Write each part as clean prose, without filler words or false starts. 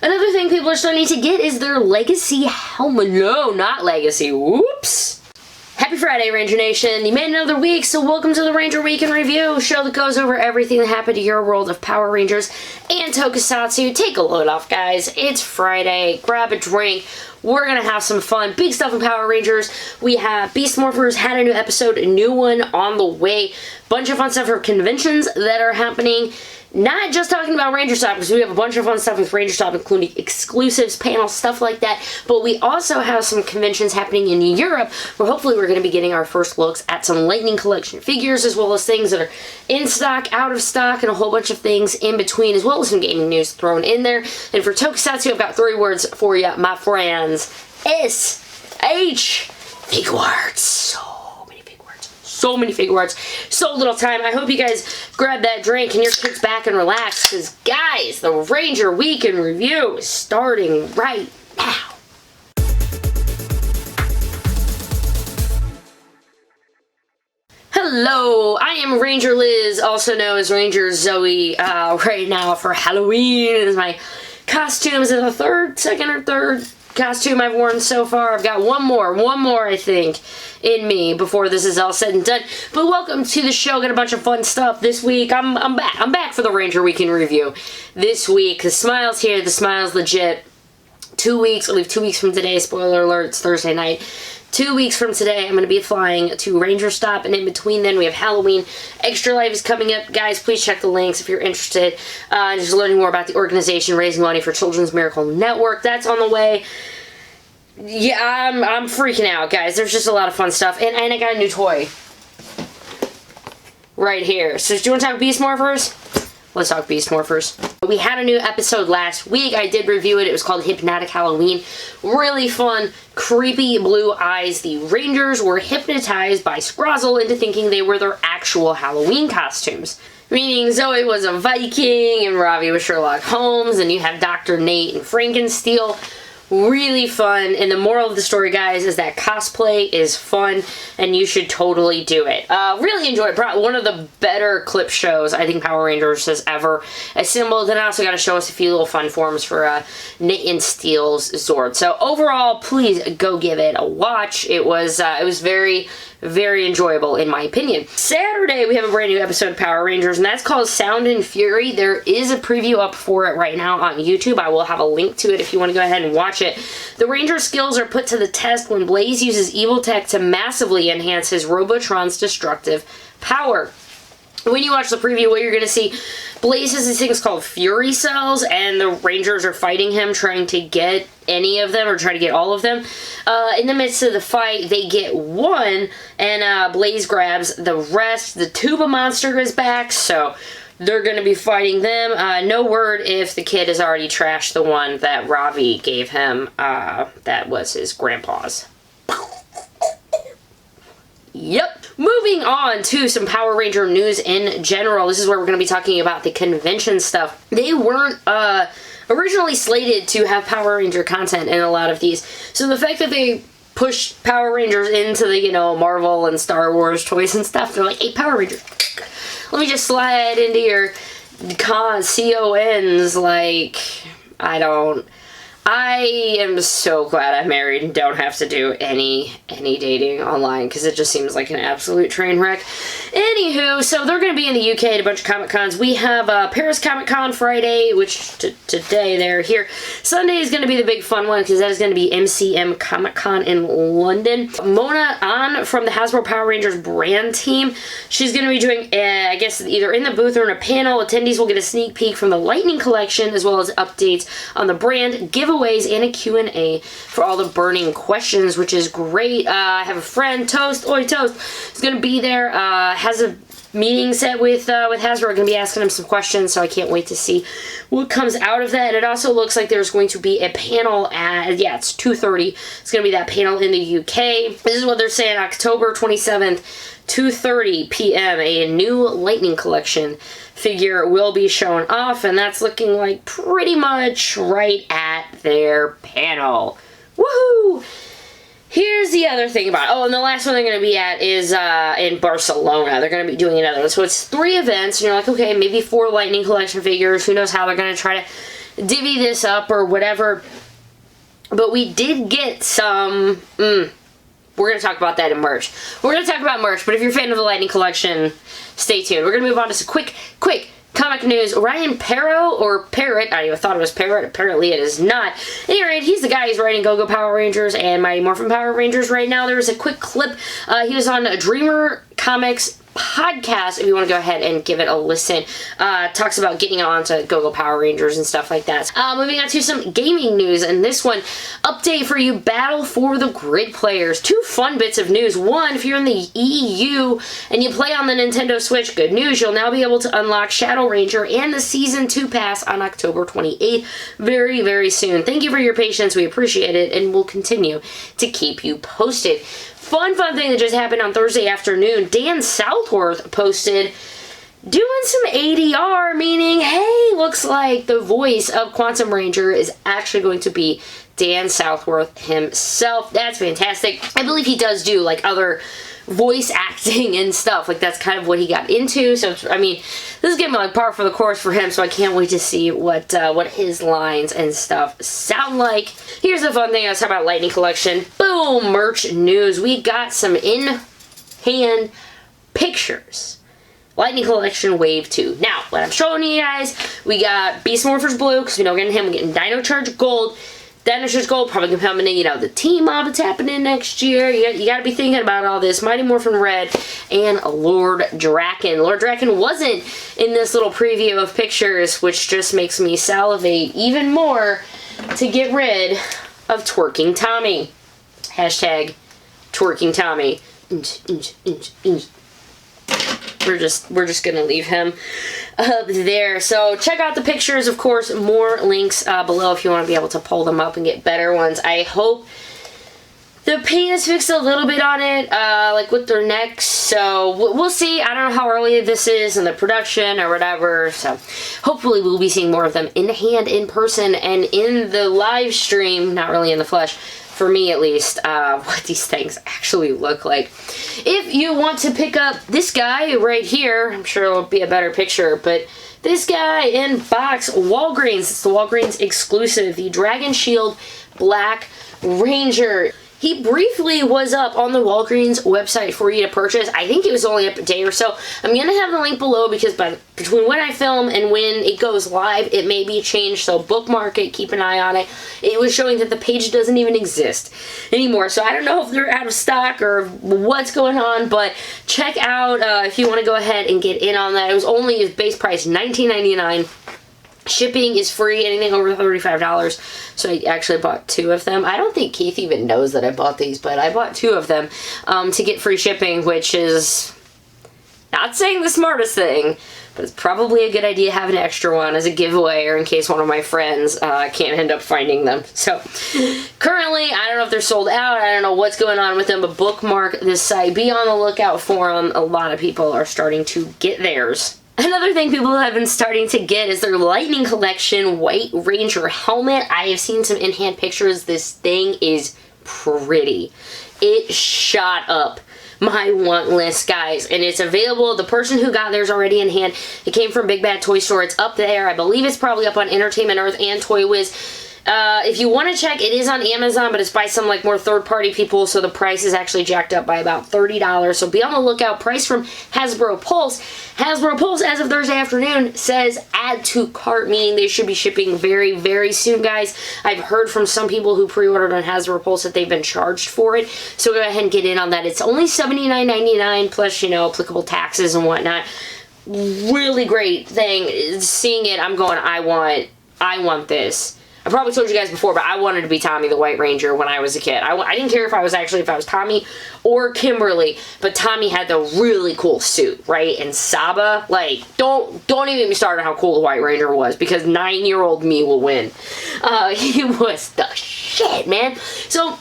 Another thing people are starting to get is their Legacy helmet. No, not Legacy. Whoops. Happy Friday, Ranger Nation. You made another week, so welcome to the Ranger Week in Review, a show that goes over everything that happened to your world of Power Rangers and Tokusatsu. Take a load off, guys. It's Friday. Grab a drink. We're gonna have some fun. Big stuff in Power Rangers. We have Beast Morphers had a new episode, a new one on the way. Bunch of fun stuff for conventions that are happening. Not just talking about Rangerstop, because we have a bunch of fun stuff with Rangerstop, including exclusives, panels, stuff like that. But we also have some conventions happening in Europe, where hopefully we're going to be getting our first looks at some Lightning Collection figures, as well as things that are in stock, out of stock, and a whole bunch of things in between, as well as some gaming news thrown in there. And for Tokusatsu, I've got 3 words for you, my friends. S-H Figuarts. So many Figuarts, so little time. I hope you guys grab that drink and your kids back and relax, because guys, the Ranger Week in Review is starting right now. Hello, I am Ranger Liz, also known as Ranger Zoe, right now for Halloween. It is my costume. Is it the second or third costume I've worn so far? I've got one more I think in me before this is all said and done. But welcome to the show. Got a bunch of fun stuff this week. I'm back for the Ranger Week in Review this week. The smile's here. The smile's legit. 2 weeks, I believe 2 weeks from today, spoiler alert, it's Thursday night. 2 weeks from today, I'm going to be flying to Rangerstop, and in between then, we have Halloween. Extra Life is coming up. Guys, please check the links if you're interested. Just learning more about the organization raising money for Children's Miracle Network. That's on the way. Yeah, I'm freaking out, guys. There's just a lot of fun stuff. And I got a new toy right here. So do you want to talk Beast Morphers? Let's talk Beast Morphers. We had a new episode last week. I did review it. It was called Hypnotic Halloween. Really fun, creepy blue eyes. The Rangers were hypnotized by Scrozzle into thinking they were their actual Halloween costumes. Meaning Zoe was a Viking and Ravi was Sherlock Holmes, and you have Dr. Nate and Frankensteel. Really fun, and the moral of the story, guys, is that cosplay is fun, and you should totally do it. Really enjoyed it. Probably one of the better clip shows I think Power Rangers has ever assembled, and I also got to show us a few little fun forms for Nate and Steel's Zord. So overall, please go give it a watch. It was very, very enjoyable in my opinion. Saturday, we have a brand new episode of Power Rangers, and that's called Sound and Fury. There is a preview up for it right now on YouTube. I will have a link to it if you want to go ahead and watch it. The Ranger skills are put to the test when Blaze uses evil tech to massively enhance his Robotron's destructive power. When you watch the preview, what you're going to see, Blaze has these things called Fury Cells, and the Rangers are fighting him, trying to get any of them, or try to get all of them. In the midst of the fight, they get one, and Blaze grabs the rest. The Tuba Monster is back, so they're going to be fighting them. No word if the kid has already trashed the one that Ravi gave him. That was his grandpa's. Yep. Moving on to some Power Ranger news in general. This is where we're going to be talking about the convention stuff. They weren't originally slated to have Power Ranger content in a lot of these. So the fact that they pushed Power Rangers into the, you know, Marvel and Star Wars toys and stuff, they're like, hey, Power Rangers, let me just slide into your CONs. Like, I am so glad I'm married and don't have to do any dating online, because it just seems like an absolute train wreck. Anywho, so they're going to be in the UK at a bunch of Comic Cons. We have Paris Comic Con Friday, which today they're here. Sunday is going to be the big fun one, because that is going to be MCM Comic Con in London. Mona An from the Hasbro Power Rangers brand team. She's going to be doing, I guess, either in the booth or in a panel. Attendees will get a sneak peek from the Lightning Collection, as well as updates on the brand, giveaways, and a Q&A for all the burning questions, which is great. I have a friend, Toast, Oi Toast, is going to be there. Has a meeting set with Hasbro. We're going to be asking him some questions, so I can't wait to see what comes out of that. And it also looks like there's going to be a panel at, yeah, it's 2:30. It's going to be that panel in the UK. This is what they're saying, October 27th, 2:30 p.m. A new Lightning Collection figure will be shown off, and that's looking like pretty much right at their panel. Woohoo! Here's the other thing about it. Oh, and the last one they're going to be at is in Barcelona. They're going to be doing another one. So it's 3 events, and you're like, okay, maybe 4 Lightning Collection figures. Who knows how they're going to try to divvy this up or whatever. But we did get some... we're going to talk about that in merch. We're going to talk about merch, but if you're a fan of the Lightning Collection, stay tuned. We're going to move on to some quick comic news. Ryan Parrot, or Parrot, I thought it was Parrot, apparently it is not. At any rate, he's the guy who's writing Go-Go Power Rangers and Mighty Morphin Power Rangers right now. There was a quick clip. He was on a Dreamer Comics podcast, if you want to go ahead and give it a listen. Talks about getting on to Go-Go Power Rangers and stuff like that. Moving on to some gaming news, and this one, update for you, Battle for the Grid players. Two fun bits of news. One, if you're in the EU and you play on the Nintendo Switch, good news, you'll now be able to unlock Shadow Ranger and the Season 2 Pass on October 28th, very, very soon. Thank you for your patience, we appreciate it, and we'll continue to keep you posted. Fun thing that just happened on Thursday afternoon. Dan Southworth posted doing some ADR, meaning, hey, looks like the voice of Quantum Ranger is actually going to be Dan Southworth himself. That's fantastic. I believe he does do, like, other voice acting and stuff. Like, that's kind of what he got into. So, I mean, this is getting like par for the course for him, so I can't wait to see what his lines and stuff sound like. Here's the fun thing. I was talking about Lightning Collection. Boom! Merch news. We got some in-hand pictures. Lightning Collection Wave 2. Now, what I'm showing you guys, we got Beast Morphers Blue, because we know we're getting him. We're getting Dino Charge Gold. Dinosaur's Gold, probably coming in, you know, the team mob that's happening next year. You gotta be thinking about all this. Mighty Morphin Red and Lord Draken. Lord Draken wasn't in this little preview of pictures, which just makes me salivate even more to get rid of Twerking Tommy. Hashtag Twerking Tommy. We're just gonna leave him up there. So check out the pictures, of course. More links below if you want to be able to pull them up and get better ones. I hope the paint is fixed a little bit on it, like with their necks. So we'll see. I don't know how early this is in the production or whatever. So hopefully we'll be seeing more of them in hand, in person, and in the live stream. Not really in the flesh. For me, at least, what these things actually look like. If you want to pick up this guy right here, I'm sure it'll be a better picture, but this guy in box, Walgreens, it's the Walgreens exclusive, the Dragon Shield Black Ranger. He briefly was up on the Walgreens website for you to purchase. I think it was only up a day or so. I'm going to have the link below because between when I film and when it goes live, it may be changed. So bookmark it, keep an eye on it. It was showing that the page doesn't even exist anymore. So I don't know if they're out of stock or what's going on, but check out if you want to go ahead and get in on that. It was only his base price, $19.99. Shipping is free, anything over $35. So I actually bought two of them. I don't think Keith even knows that I bought these, but I bought two of them to get free shipping, which is not saying the smartest thing, but it's probably a good idea to have an extra one as a giveaway or in case one of my friends can't end up finding them. So currently, I don't know if they're sold out. I don't know what's going on with them, but bookmark this site. Be on the lookout for them. A lot of people are starting to get theirs. Another thing people have been starting to get is their Lightning Collection White Ranger helmet. I have seen some in-hand pictures. This thing is pretty. It shot up my want list, guys, and it's available. The person who got theirs already in hand, it came from Big Bad Toy Store. It's up there. I believe it's probably up on Entertainment Earth and Toy Wiz. If you want to check, it is on Amazon, but it's by some like more third-party people, so the price is actually jacked up by about $30. So be on the lookout. Price from Hasbro Pulse. Hasbro Pulse, as of Thursday afternoon, says add to cart, meaning they should be shipping very, very soon, guys. I've heard from some people who pre-ordered on Hasbro Pulse that they've been charged for it, so go ahead and get in on that. It's only $79.99 plus, you know, applicable taxes and whatnot. Really great thing. Seeing it, I'm going, I want this. I probably told you guys before, but I wanted to be Tommy the White Ranger when I was a kid. I didn't care if I was Tommy or Kimberly, but Tommy had the really cool suit, right? And Saba, like, don't even get me started on how cool the White Ranger was, because 9-year-old me will win. He was the shit, man. So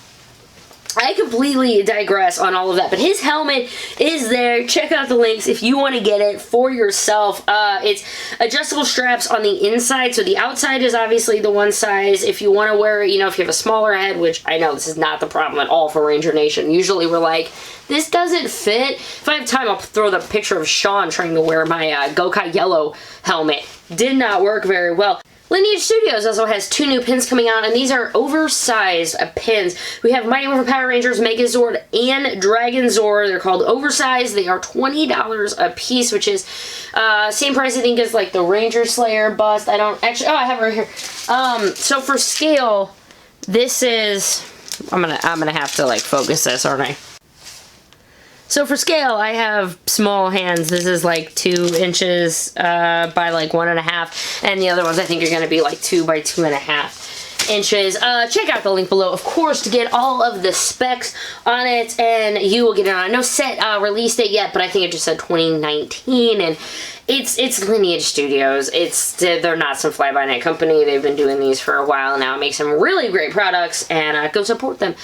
I completely digress on all of that, but his helmet is there. Check out the links if you want to get it for yourself. It's adjustable straps on the inside, so the outside is obviously the one size. If you want to wear it, you know, if you have a smaller head, which I know this is not the problem at all for Ranger Nation. Usually we're like, this doesn't fit. If I have time, I'll throw the picture of Sean trying to wear my Gokai Yellow helmet. Did not work very well. Lineage Studios also has 2 new pins coming out, and these are oversized pins. We have Mighty Morphin Power Rangers, Megazord, and Dragon Zord. They're called oversized. They are $20 a piece, which is same price I think as like the Ranger Slayer bust. I don't actually. Oh, I have it right here. So for scale, this is. I'm gonna have to like focus this, aren't I? So for scale, I have small hands. This is like 2 inches by like 1.5, and the other ones I think are going to be like 2 by 2.5 inches. Check out the link below, of course, to get all of the specs on it, and you will get it on. No set release date yet, but I think it just said 2019, and it's Lineage Studios. They're not some fly-by-night company. They've been doing these for a while now. Make some really great products, and go support them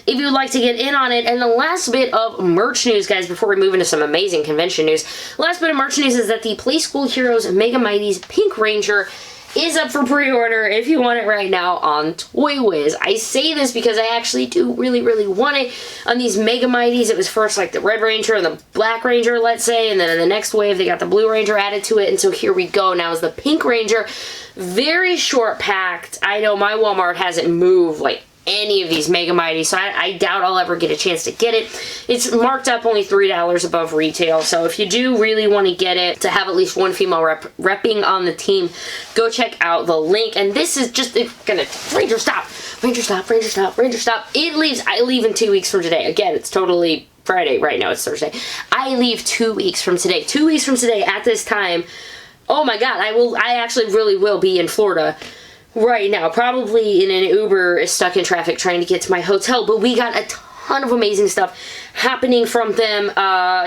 if you would like to get in on it. And the last bit of merch news, guys, before we move into some amazing convention news, last bit of merch news is that the Play School Heroes Mega Mighty's Pink Ranger is up for pre-order if you want it right now on Toy Wiz. I say this because I actually do really, really want it on these Mega Mighties. It was first like the Red Ranger and the Black Ranger, let's say, and then in the next wave they got the Blue Ranger added to it, and so here we go. Now is the Pink Ranger. Very short packed. I know my Walmart hasn't moved like any of these Mega Mighties, so I doubt I'll ever get a chance to get it. It's marked up only $3 above retail, so if you do really want to get it, to have at least one female repping on the team, go check out the link. And this is just gonna Rangerstop. I leave in 2 weeks from today. Again, it's totally Friday. Right now it's Thursday. I leave 2 weeks from today. 2 weeks from today at this time. Oh my god, I actually really will be in Florida right now, probably in an Uber, stuck in traffic trying to get to my hotel, but we got a ton of amazing stuff happening from them.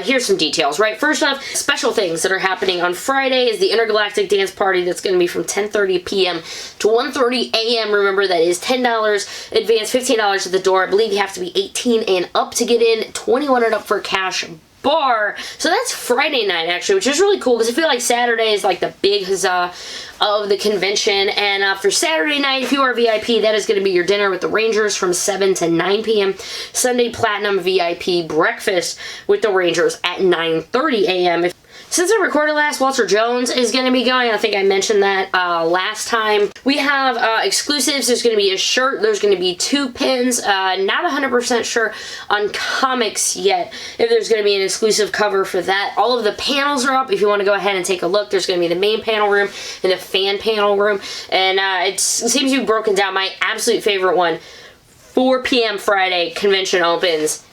Here's some details, right? First off, special things that are happening on Friday is the Intergalactic Dance Party. That's going to be from 10:30 p.m. to 1:30 a.m. Remember, that is $10 advance, $15 at the door. I believe you have to be 18 and up to get in, 21 and up for cash bar. So that's Friday night, actually, which is really cool because I feel like Saturday is like the big huzzah of the convention. And for Saturday night, if you are VIP, that is going to be your dinner with the Rangers from 7 to 9 p.m. Sunday Platinum VIP breakfast with the Rangers at 9:30 a.m. Since I recorded last, Walter Jones is going to be going. I think I mentioned that last time. We have exclusives. There's going to be a shirt. There's going to be 2 pins. Not 100% sure on comics yet if there's going to be an exclusive cover for that. All of the panels are up if you want to go ahead and take a look. There's going to be the main panel room and the fan panel room. And it seems to be broken down. My absolute favorite one, 4 p.m. Friday, convention opens.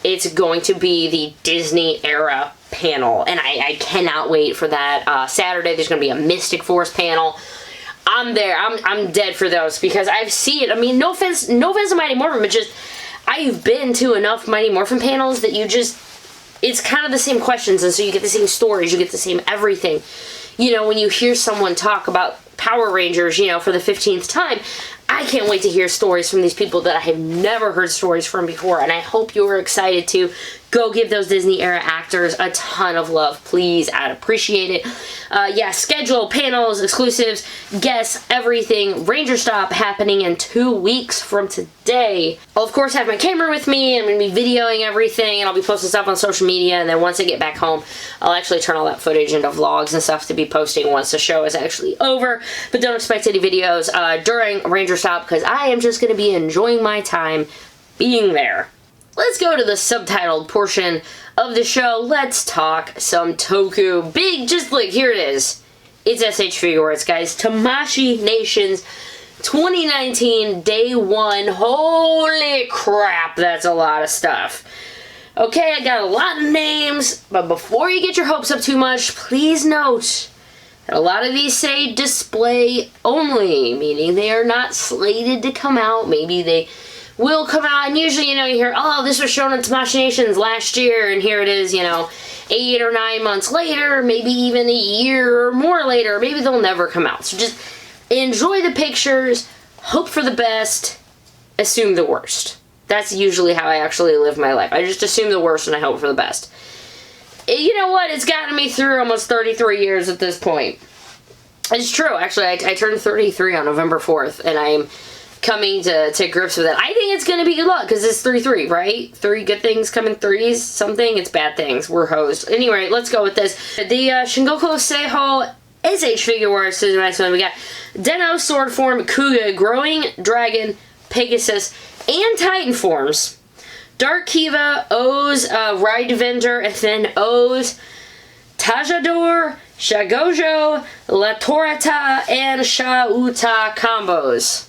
It's going to be the Disney era panel, and I cannot wait for that. Saturday there's going to be a Mystic Force panel. I'm there. I'm dead for those because I've seen it. I mean, no offense to Mighty Morphin, but just I've been to enough Mighty Morphin panels that it's kind of the same questions, and so you get the same stories, you get the same everything. You know, when you hear someone talk about Power Rangers, you know, for the 15th time, I can't wait to hear stories from these people that I have never heard stories from before, and I hope you're excited to go give those Disney era actors a ton of love, please. I'd appreciate it. Yeah, schedule, panels, exclusives, guests, everything. Rangerstop happening in 2 weeks from today. I'll of course have my camera with me, and I'm going to be videoing everything, and I'll be posting stuff on social media, and then once I get back home, I'll actually turn all that footage into vlogs and stuff to be posting once the show is actually over. But don't expect any videos during Rangerstop because I am just going to be enjoying my time being there. Let's go to the subtitled portion of the show. Let's talk some Toku. Big, just like, here it is. It's SH Figuarts, guys. Tamashii Nations 2019 Day 1. Holy crap, that's a lot of stuff. Okay, I got a lot of names, but before you get your hopes up too much, please note that a lot of these say display only, meaning they are not slated to come out. Maybe they will come out, and usually, you know, you hear, oh, this was shown on Tamashii Nations last year, and here it is, you know, 8 or 9 months later, maybe even a year or more later. Maybe they'll never come out. So just enjoy the pictures, hope for the best, assume the worst. That's usually how I actually live my life. I just assume the worst and I hope for the best. You know what? It's gotten me through almost 33 years at this point. It's true, actually. I turned 33 on November 4th, and I'm coming to grips with it. I think it's going to be good luck, because it's 3-3, right? 3 good things come in threes, something, it's bad things. We're hosed. Anyway, let's go with this. The Shingoku Seiho SH Figuarts. So the next one we got Deno, Sword Form, Kuga, Growing Dragon, Pegasus, and Titan forms. Dark Kiva, O's, Ride Vendor, and then O's, Tajador, Shagojo, La Torata, and Shauta combos.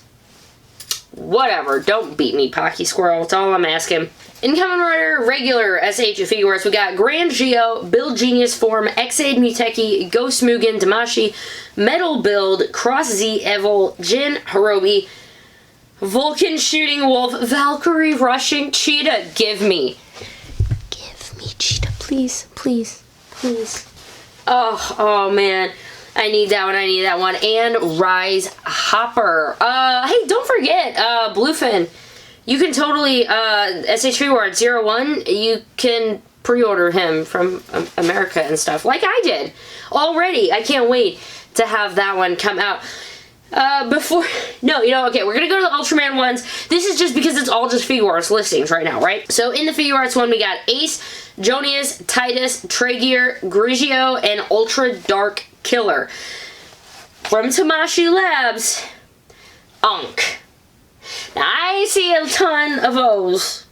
Whatever, don't beat me, Pocky Squirrel, that's all I'm asking. In Kamen Rider regular SH Figuarts, we got Grand Geo, Build Genius Form, X-Aid Muteki, Ghost Mugen, Tamashii, Metal Build, Cross Z Evil, Jin Hirobi, Vulcan Shooting Wolf, Valkyrie Rushing Cheetah. Give me Cheetah, please, please, please. Oh man. I need that one, and Rise Hopper. Hey, don't forget, Bluefin. You can totally, SH Figuarts 01, you can pre-order him from America and stuff, like I did already. I can't wait to have that one come out. Okay, we're gonna go to the Ultraman ones. This is just because it's all just Figuarts listings right now, right? So in the Figuarts one, we got Ace, Jonius, Titus, Tragear, Grigio, and Ultra Dark Killer. From Tamashii Labs, Unk. Now, I see a ton of O's,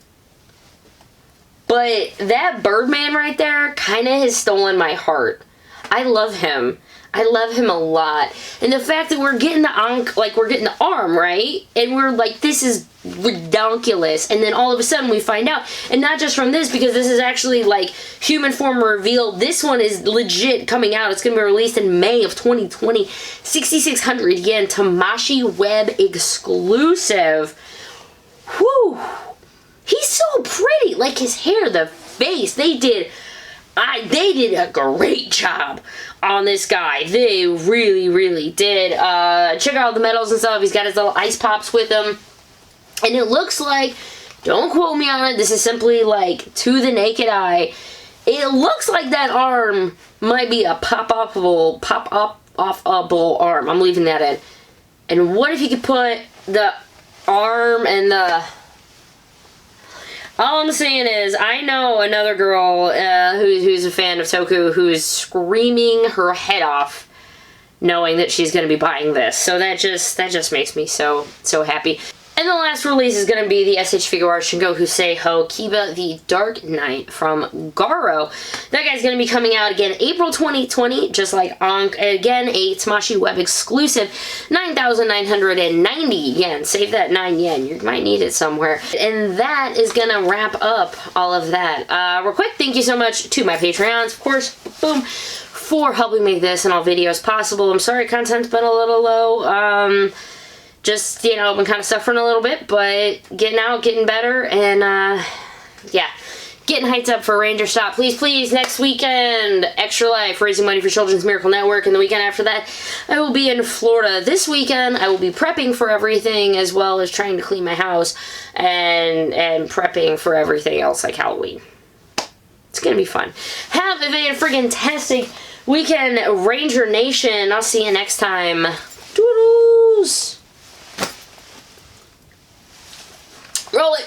but that Birdman right there kind of has stolen my heart. I love him. I love him a lot. And the fact that we're getting the Ankh, like we're getting the arm, right? And we're like, this is ridiculous. And then all of a sudden we find out, and not just from this, because this is actually like human form revealed. This one is legit coming out. It's going to be released in May of 2020. 6,600 yen, Tamashii Web exclusive. Whew. He's so pretty. Like his hair, the face, they did a great job on this guy. They really, really did. Check out the medals and stuff. He's got his little ice pops with him. And it looks like, don't quote me on it, this is simply like, to the naked eye, it looks like that arm might be a pop-offable arm. I'm leaving that in. And what if you could put the arm and the... All I'm saying is, I know another girl who's a fan of Toku who's screaming her head off knowing that she's going to be buying this. So that just makes me so happy. And the last release is going to be the SH Figuarts Shingoku Seiho Kiba the Dark Knight from Garo. That guy's going to be coming out again April 2020, just like Ankh. Again, a Tamashii Web exclusive, 9,990 yen. Save that 9 yen. You might need it somewhere. And that is going to wrap up all of that. Real quick, thank you so much to my Patreons, of course, boom, for helping make this and all videos possible. I'm sorry content's been a little low. Just, you know, been kind of suffering a little bit, but getting out, getting better, and, yeah, getting hyped up for Rangerstop. Please, please, next weekend, Extra Life, raising money for Children's Miracle Network, and the weekend after that, I will be in Florida. This weekend, I will be prepping for everything, as well as trying to clean my house, and prepping for everything else, like Halloween. It's gonna be fun. Have a friggin-tastic weekend, Ranger Nation. I'll see you next time. Doodles! Roll it!